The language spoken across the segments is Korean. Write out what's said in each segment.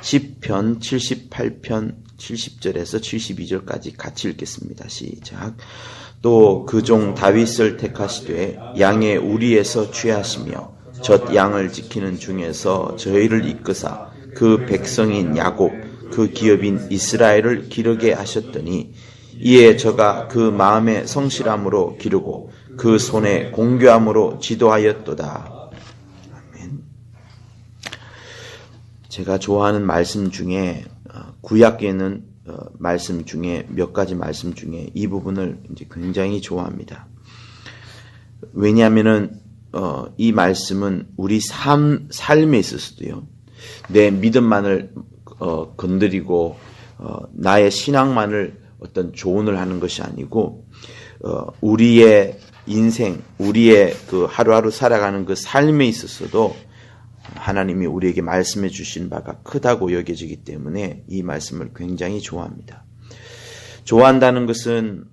시편 78편 70절에서 72절까지 같이 읽겠습니다. 시작. 또 그 종 다윗을 택하시되 양의 우리에서 취하시며 젖 양을 지키는 중에서 저희를 이끄사 그 백성인 야곱 그 기업인 이스라엘을 기르게 하셨더니 이에 저가 그 마음의 성실함으로 기르고 그 손의 공교함으로 지도하였도다. 아멘. 제가 좋아하는 말씀 중에 구약에는 말씀 중에 몇 가지 말씀 중에 이 부분을 이제 굉장히 좋아합니다. 왜냐하면은 이 말씀은 우리 삶에 있어서도요. 내 믿음만을 건드리고 나의 신앙만을 어떤 조언을 하는 것이 아니고 우리의 인생, 우리의 그 하루하루 살아가는 그 삶에 있어서도 하나님이 우리에게 말씀해 주신 바가 크다고 여겨지기 때문에 이 말씀을 굉장히 좋아합니다. 좋아한다는 것은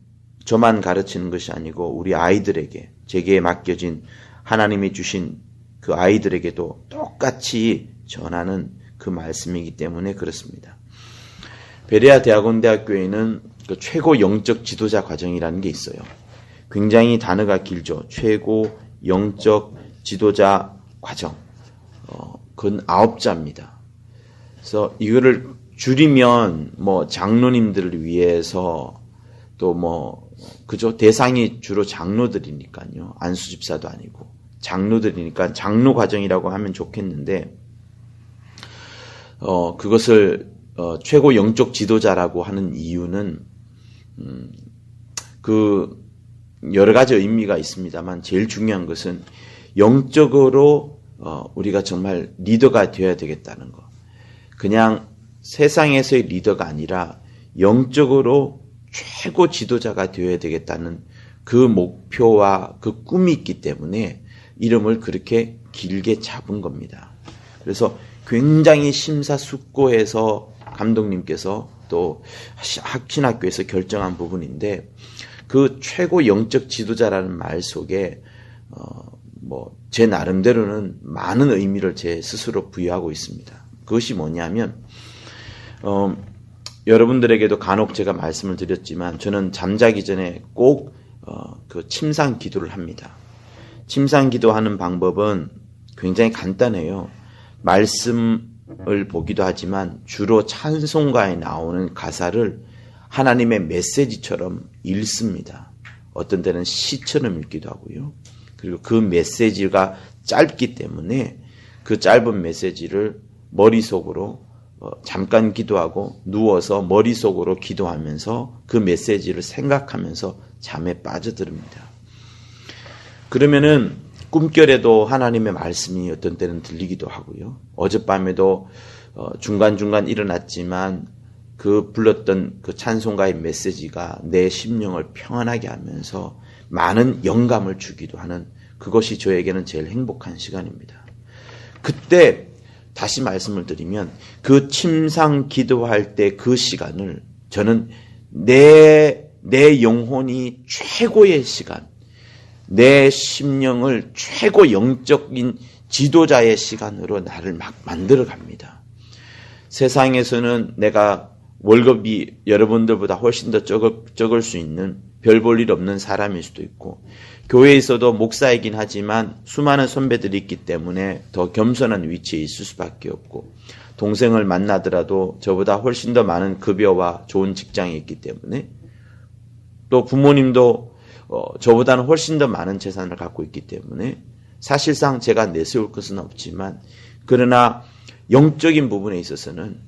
저만 가르치는 것이 아니고 우리 아이들에게, 제게 맡겨진 하나님이 주신 그 아이들에게도 똑같이 전하는 그 말씀이기 때문에 그렇습니다. 베레아 대학원대학교에는 그 최고 영적 지도자 과정이라는 게 있어요. 굉장히 단어가 길죠. 최고 영적 지도자 과정. 그건 9자입니다. 그래서 이거를 줄이면 뭐 장로님들을 위해서 또 뭐 그죠? 대상이 주로 장로들이니까요. 안수집사도 아니고 장로들이니까 장로 과정이라고 하면 좋겠는데 그것을 최고 영적 지도자라고 하는 이유는 그 여러 가지 의미가 있습니다만 제일 중요한 것은 영적으로 우리가 정말 리더가 되어야 되겠다는 거. 그냥 세상에서의 리더가 아니라 영적으로 최고 지도자가 되어야 되겠다는 그 목표와 그 꿈이 있기 때문에 이름을 그렇게 길게 잡은 겁니다. 그래서 굉장히 심사숙고해서 감독님께서 또 신학교에서 결정한 부분인데 그 최고 영적 지도자라는 말 속에 제 나름대로는 많은 의미를 제 스스로 부여하고 있습니다. 그것이 뭐냐면 여러분들에게도 간혹 제가 말씀을 드렸지만 저는 잠자기 전에 꼭 그 침상 기도를 합니다. 침상 기도하는 방법은 굉장히 간단해요. 말씀을 보기도 하지만 주로 찬송가에 나오는 가사를 하나님의 메시지처럼 읽습니다. 어떤 때는 시처럼 읽기도 하고요. 그리고 그 메시지가 짧기 때문에 그 짧은 메시지를 머릿속으로 잠깐 기도하고 누워서 머릿속으로 기도하면서 그 메시지를 생각하면서 잠에 빠져듭니다. 그러면은 꿈결에도 하나님의 말씀이 어떤 때는 들리기도 하고요. 어젯밤에도 중간중간 일어났지만 그 불렀던 그 찬송가의 메시지가 내 심령을 평안하게 하면서 많은 영감을 주기도 하는 그것이 저에게는 제일 행복한 시간입니다. 그때 다시 말씀을 드리면 그 침상 기도할 때 그 시간을 저는 내 영혼이 최고의 시간, 내 심령을 최고 영적인 지도자의 시간으로 나를 막 만들어 갑니다. 세상에서는 내가 월급이 여러분들보다 훨씬 더 적을 수 있는 별 볼 일 없는 사람일 수도 있고 교회에서도 목사이긴 하지만 수많은 선배들이 있기 때문에 더 겸손한 위치에 있을 수밖에 없고 동생을 만나더라도 저보다 훨씬 더 많은 급여와 좋은 직장에 있기 때문에 또 부모님도 저보다는 훨씬 더 많은 재산을 갖고 있기 때문에 사실상 제가 내세울 것은 없지만 그러나 영적인 부분에 있어서는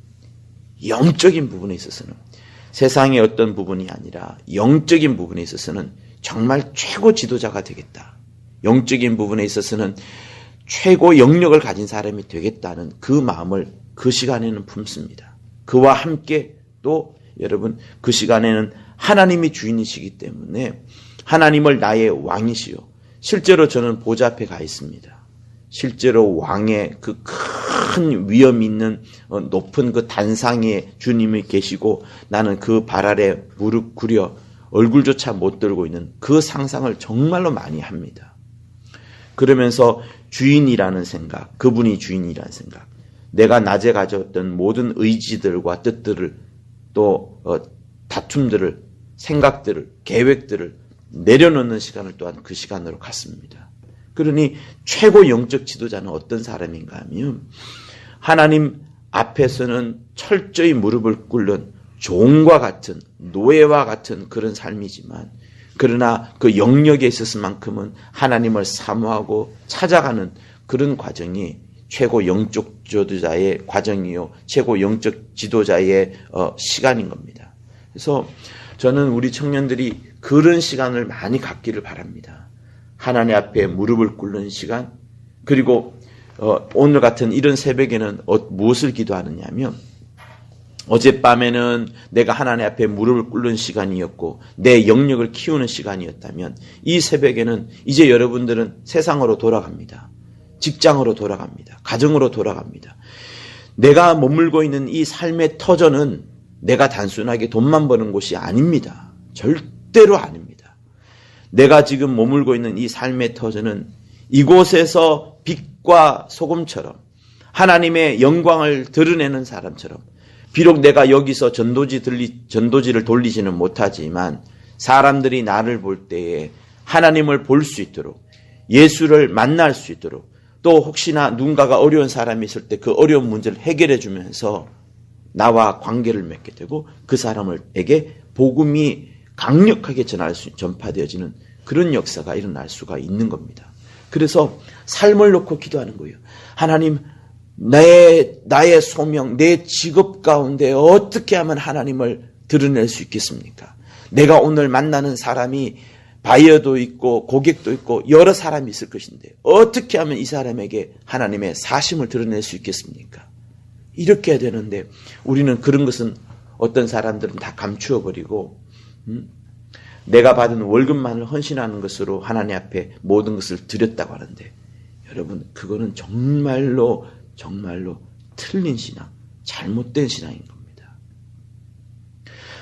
세상의 어떤 부분이 아니라 영적인 부분에 있어서는 정말 최고 지도자가 되겠다. 영적인 부분에 있어서는 최고 영역을 가진 사람이 되겠다는 그 마음을 그 시간에는 품습니다. 그와 함께 또 여러분 그 시간에는 하나님이 주인이시기 때문에 하나님을 나의 왕이시요. 실제로 저는 보좌 앞에 가 있습니다. 실제로 왕의 그 큰 위엄 있는 높은 그 단상에 주님이 계시고 나는 그 발 아래 무릎 구려 얼굴조차 못 들고 있는 그 상상을 정말로 많이 합니다. 그러면서 주인이라는 생각, 그분이 주인이라는 생각, 내가 낮에 가졌던 모든 의지들과 뜻들을 또 다툼들을, 생각들을, 계획들을 내려놓는 시간을 또한 그 시간으로 갖습니다. 그러니 최고 영적 지도자는 어떤 사람인가 하면 하나님 앞에서는 철저히 무릎을 꿇는 종과 같은, 노예와 같은 그런 삶이지만, 그러나 그 영역에 있었을만큼은 하나님을 사모하고 찾아가는 그런 과정이 최고 영적 지도자의 과정이요, 최고 영적 지도자의 시간인 겁니다. 그래서 저는 우리 청년들이 그런 시간을 많이 갖기를 바랍니다. 하나님 앞에 무릎을 꿇는 시간, 그리고 오늘 같은 이런 새벽에는 무엇을 기도하느냐면, 어젯밤에는 내가 하나님 앞에 무릎을 꿇는 시간이었고 내 영역을 키우는 시간이었다면, 이 새벽에는 이제 여러분들은 세상으로 돌아갑니다. 직장으로 돌아갑니다. 가정으로 돌아갑니다. 내가 머물고 있는 이 삶의 터전은 내가 단순하게 돈만 버는 곳이 아닙니다. 절대로 아닙니다. 내가 지금 머물고 있는 이 삶의 터전은 이곳에서 빛과 소금처럼 하나님의 영광을 드러내는 사람처럼, 비록 내가 여기서 전도지를 돌리지는 못하지만 사람들이 나를 볼 때에 하나님을 볼 수 있도록, 예수를 만날 수 있도록, 또 혹시나 누군가가 어려운 사람이 있을 때 그 어려운 문제를 해결해 주면서 나와 관계를 맺게 되고 그 사람에게 복음이 강력하게 전파되어지는 그런 역사가 일어날 수가 있는 겁니다. 그래서 삶을 놓고 기도하는 거예요. 하나님, 나의 소명, 내 직업 가운데 어떻게 하면 하나님을 드러낼 수 있겠습니까? 내가 오늘 만나는 사람이 바이어도 있고 고객도 있고 여러 사람이 있을 것인데 어떻게 하면 이 사람에게 하나님의 사심을 드러낼 수 있겠습니까? 이렇게 해야 되는데 우리는 그런 것은 어떤 사람들은 다 감추어버리고 내가 받은 월급만을 헌신하는 것으로 하나님 앞에 모든 것을 드렸다고 하는데, 여러분, 그거는 정말로 틀린 신앙, 잘못된 신앙인 겁니다.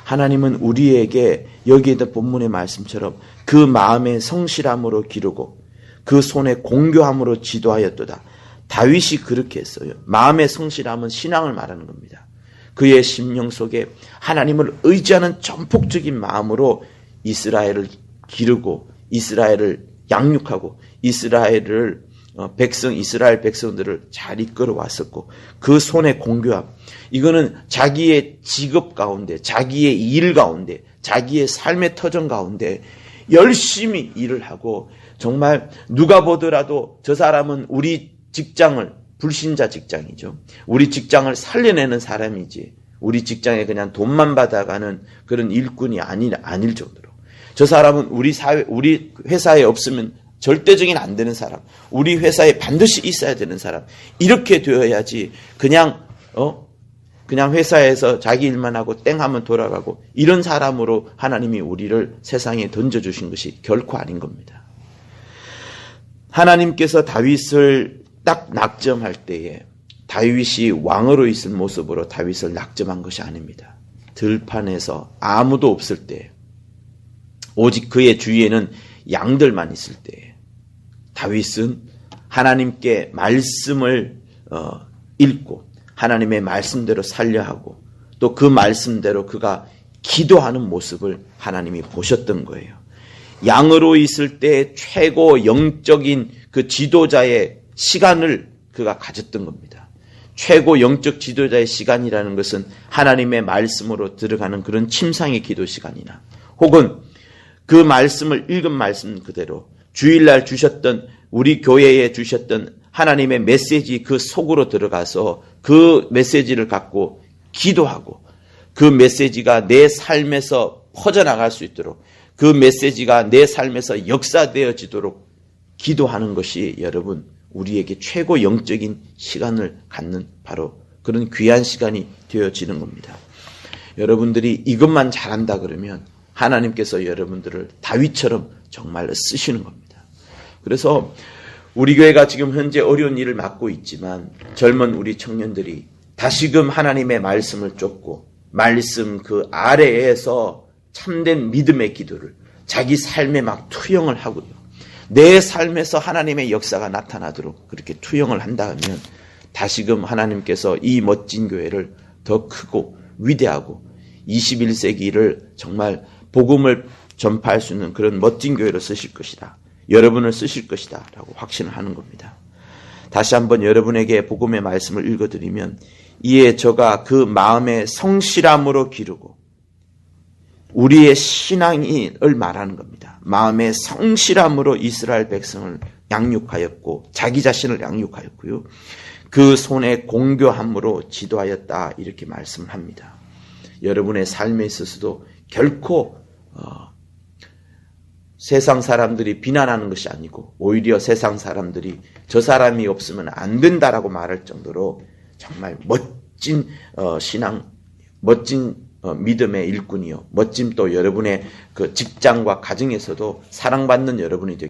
하나님은 우리에게 여기에도 본문의 말씀처럼 그 마음의 성실함으로 기르고 그 손의 공교함으로 지도하였도다. 다윗이 그렇게 했어요. 마음의 성실함은 신앙을 말하는 겁니다. 그의 심령 속에 하나님을 의지하는 전폭적인 마음으로 이스라엘을 기르고 이스라엘을 양육하고 이스라엘 백성들을 잘 이끌어 왔었고, 그 손의 공교함, 이거는 자기의 직업 가운데, 자기의 일 가운데, 자기의 삶의 터전 가운데 열심히 일을 하고, 정말 누가 보더라도 저 사람은 우리 직장을, 불신자 직장이죠, 우리 직장을 살려내는 사람이지 우리 직장에 그냥 돈만 받아가는 그런 일꾼이 아닐 정도로, 저 사람은 우리 회사에 없으면 절대적인 안 되는 사람, 우리 회사에 반드시 있어야 되는 사람, 이렇게 되어야지 그냥 회사에서 자기 일만 하고 땡 하면 돌아가고 이런 사람으로 하나님이 우리를 세상에 던져주신 것이 결코 아닌 겁니다. 하나님께서 다윗을 딱 낙점할 때에 다윗이 왕으로 있을 모습으로 다윗을 낙점한 것이 아닙니다. 들판에서 아무도 없을 때, 오직 그의 주위에는 양들만 있을 때 다윗은 하나님께 말씀을 읽고 하나님의 말씀대로 살려하고 또 그 말씀대로 그가 기도하는 모습을 하나님이 보셨던 거예요. 양으로 있을 때 최고 영적인 그 지도자의 시간을 그가 가졌던 겁니다. 최고 영적 지도자의 시간이라는 것은 하나님의 말씀으로 들어가는 그런 침상의 기도 시간이나 혹은 그 말씀을 읽은 말씀 그대로 주일날 주셨던, 우리 교회에 주셨던 하나님의 메시지 그 속으로 들어가서 그 메시지를 갖고 기도하고 그 메시지가 내 삶에서 퍼져나갈 수 있도록, 그 메시지가 내 삶에서 역사되어지도록 기도하는 것이 여러분 우리에게 최고 영적인 시간을 갖는 바로 그런 귀한 시간이 되어지는 겁니다. 여러분들이 이것만 잘한다 그러면 하나님께서 여러분들을 다윗처럼 정말로 쓰시는 겁니다. 그래서 우리 교회가 지금 현재 어려운 일을 맡고 있지만 젊은 우리 청년들이 다시금 하나님의 말씀을 쫓고 말씀 그 아래에서 참된 믿음의 기도를 자기 삶에 막 투영을 하고요. 내 삶에서 하나님의 역사가 나타나도록 그렇게 투영을 한다면 다시금 하나님께서 이 멋진 교회를 더 크고 위대하고 21세기를 정말 복음을 전파할 수 있는 그런 멋진 교회로 쓰실 것이다. 여러분을 쓰실 것이다 라고 확신을 하는 겁니다. 다시 한번 여러분에게 복음의 말씀을 읽어드리면, 이에 저가 그 마음의 성실함으로 기르고, 우리의 신앙을 말하는 겁니다. 마음의 성실함으로 이스라엘 백성을 양육하였고 자기 자신을 양육하였고요. 그 손에 공교함으로 지도하였다, 이렇게 말씀을 합니다. 여러분의 삶에 있어서도 결코 세상 사람들이 비난하는 것이 아니고 오히려 세상 사람들이 저 사람이 없으면 안 된다라고 말할 정도로 정말 멋진 신앙, 멋진 믿음의 일꾼이요, 멋진 또 여러분의 그 직장과 가정에서도 사랑받는 여러분이 되기